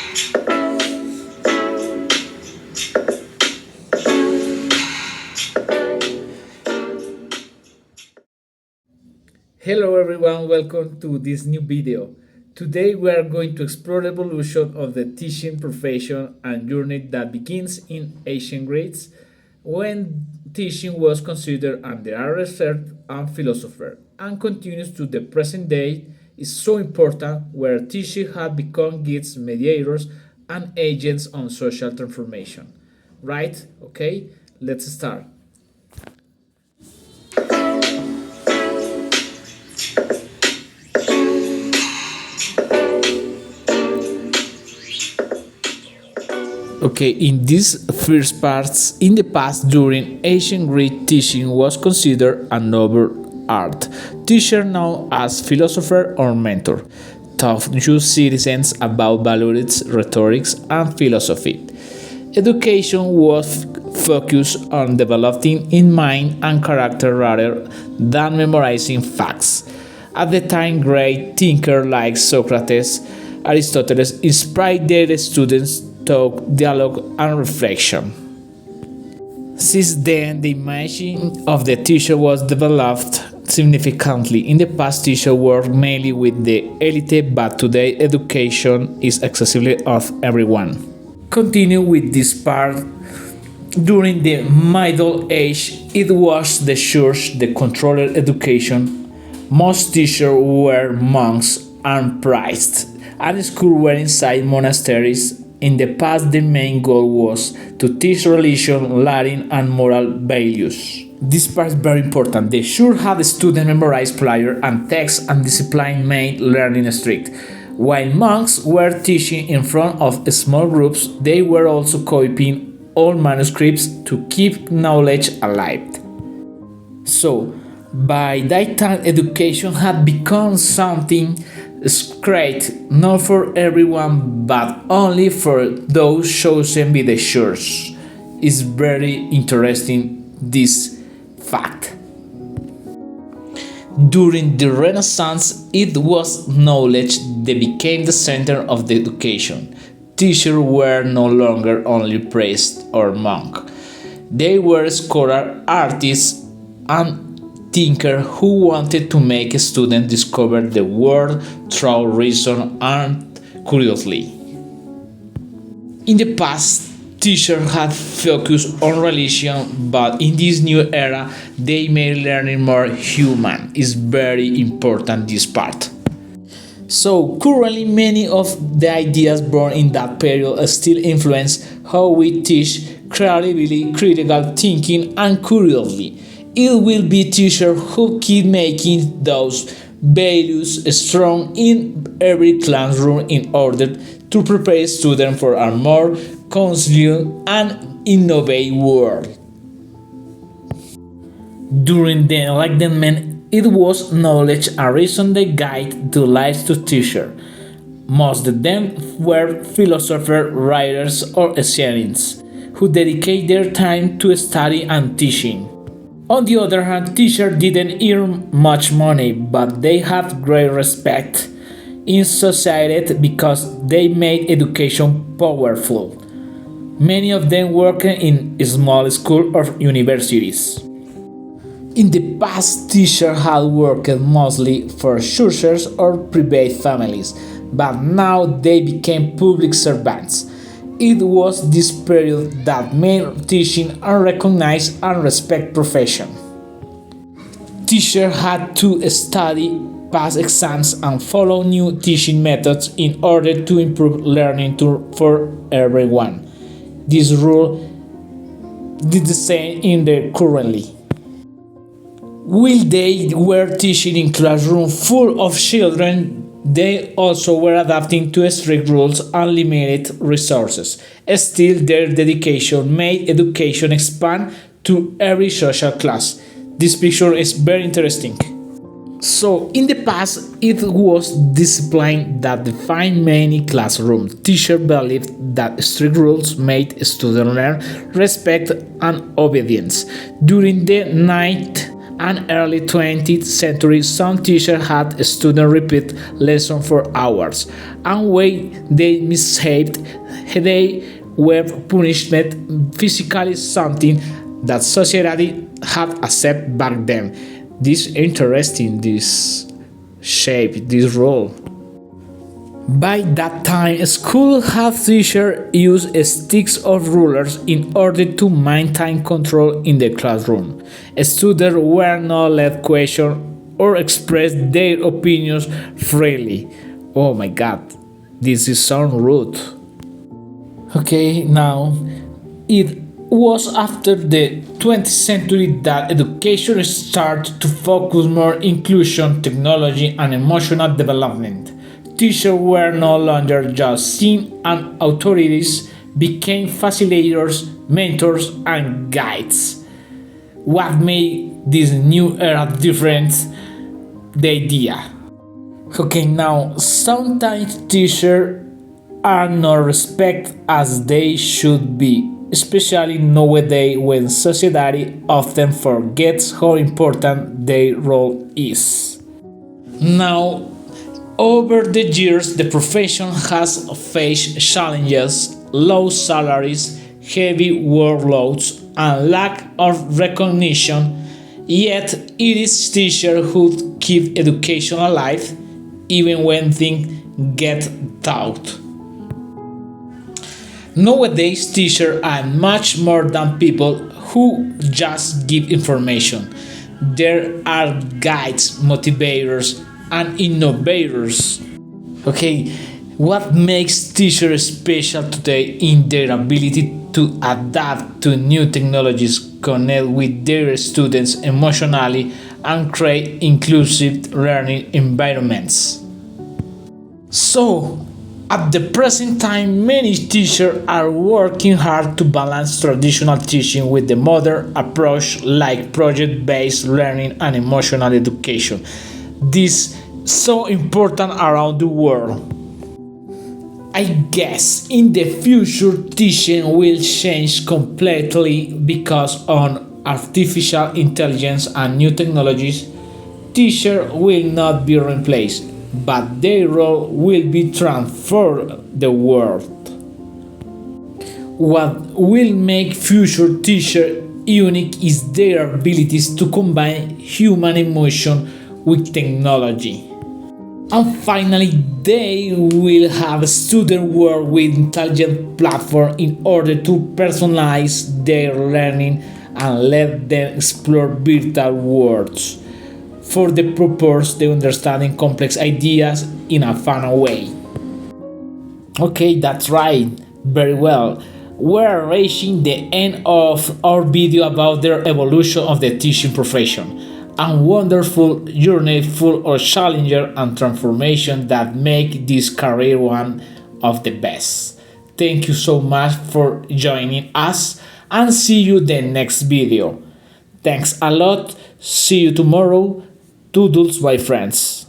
Hello everyone, welcome to this new video. Today we are going to explore the evolution of the teaching profession and journey that begins in ancient Greece when teaching was considered under a research and philosopher and continues to the present day is so important where teaching has become guides, mediators and agents on social transformation. Right? Okay, let's start. Okay, in these first parts, in the past during ancient Greek teaching was considered a noble art. Teacher known as philosopher or mentor taught you citizens about values, rhetorics, and philosophy. Education was focused on developing in mind and character rather than memorizing facts. At the time, great thinkers like Socrates, Aristotle inspired their students talk, dialogue, and reflection. Since then, the image of the teacher was developed significantly. In the past, teachers worked mainly with the elite, but today education is accessible of everyone. Continue with this part. During the Middle Age, it was the church that controlled education. Most teachers were monks and priests, and schools were inside monasteries. In the past, the main goal was to teach religion, Latin, and moral values. This part is very important. The church had students memorize prayer and text, and discipline made learning strict. While monks were teaching in front of small groups, they were also copying old manuscripts to keep knowledge alive. So, by that time, education had become something great, not for everyone, but only for those chosen by the church. It's very interesting, this fact. During the Renaissance, it was knowledge that became the center of the education. Teachers were no longer only priest or monk. They were scholar, artists, and thinker who wanted to make students discover the world through reason and curiosity. In the past, teachers had focused on religion, but in this new era, they made learning more human. It's very important, this part. So currently many of the ideas born in that period still influence how we teach creativity, critical thinking and curiosity. It will be teachers who keep making those values strong in every classroom in order to prepare students for a more conscious and innovative world. During the Enlightenment, it was knowledge and reason that guide the lives to teachers. Most of them were philosophers, writers, or scientists who dedicate their time to study and teaching. On the other hand, teachers didn't earn much money, but they had great respect in society because they made education powerful. Many of them worked in small schools or universities. In the past, teachers had worked mostly for churches or private families, but now they became public servants. It was this period that made teaching a recognized and respected profession. Teachers had to study, pass exams, and follow new teaching methods in order to improve learning for everyone. This rule did the same in the currently. While they were teaching in classrooms full of children, they also were adapting to strict rules and limited resources. Still, their dedication made education expand to every social class. This picture is very interesting. So, in the past, it was discipline that defined many classrooms. Teachers believed that strict rules made students learn respect and obedience. During the 9th and early 20th century, some teachers had students repeat lessons for hours, and when they misbehaved, they were punished physically, something that society had accepted back then. This interesting, this shape, this role. By that time, school had teachers use sticks or rulers in order to maintain control in the classroom. Students were not let question or express their opinions freely. Oh my god, this is so rude. Okay, now it was after the 20th century that education started to focus more inclusion, technology, and emotional development. Teachers were no longer just seen and authorities became facilitators, mentors, and guides. What made this new era different? The idea. Okay, now sometimes teachers are not respected as they should be, especially nowadays when society often forgets how important their role is. Now, over the years, the profession has faced challenges, low salaries, heavy workloads, and lack of recognition, yet it is teachers who keep education alive even when things get taught. Nowadays, teachers are much more than people who just give information. There are guides, motivators, and innovators. Okay, what makes teachers special today in their ability to adapt to new technologies, connect with their students emotionally, and create inclusive learning environments. So, at the present time, many teachers are working hard to balance traditional teaching with the modern approach like project-based learning and emotional education. This is so important around the world. I guess in the future teaching will change completely because on artificial intelligence and new technologies, teachers will not be replaced, but their role will be transformed the world. What will make future teachers unique is their abilities to combine human emotion with technology. And finally, they will have a student work with intelligent platform in order to personalize their learning and let them explore virtual worlds for the purpose of understanding complex ideas in a fun way. Okay, that's right. Very well. We're reaching the end of our video about the evolution of the teaching profession. A wonderful journey full of challenges and transformation that make this career one of the best. Thank you so much for joining us and see you the next video. Thanks a lot. See you tomorrow. Toodles, my friends.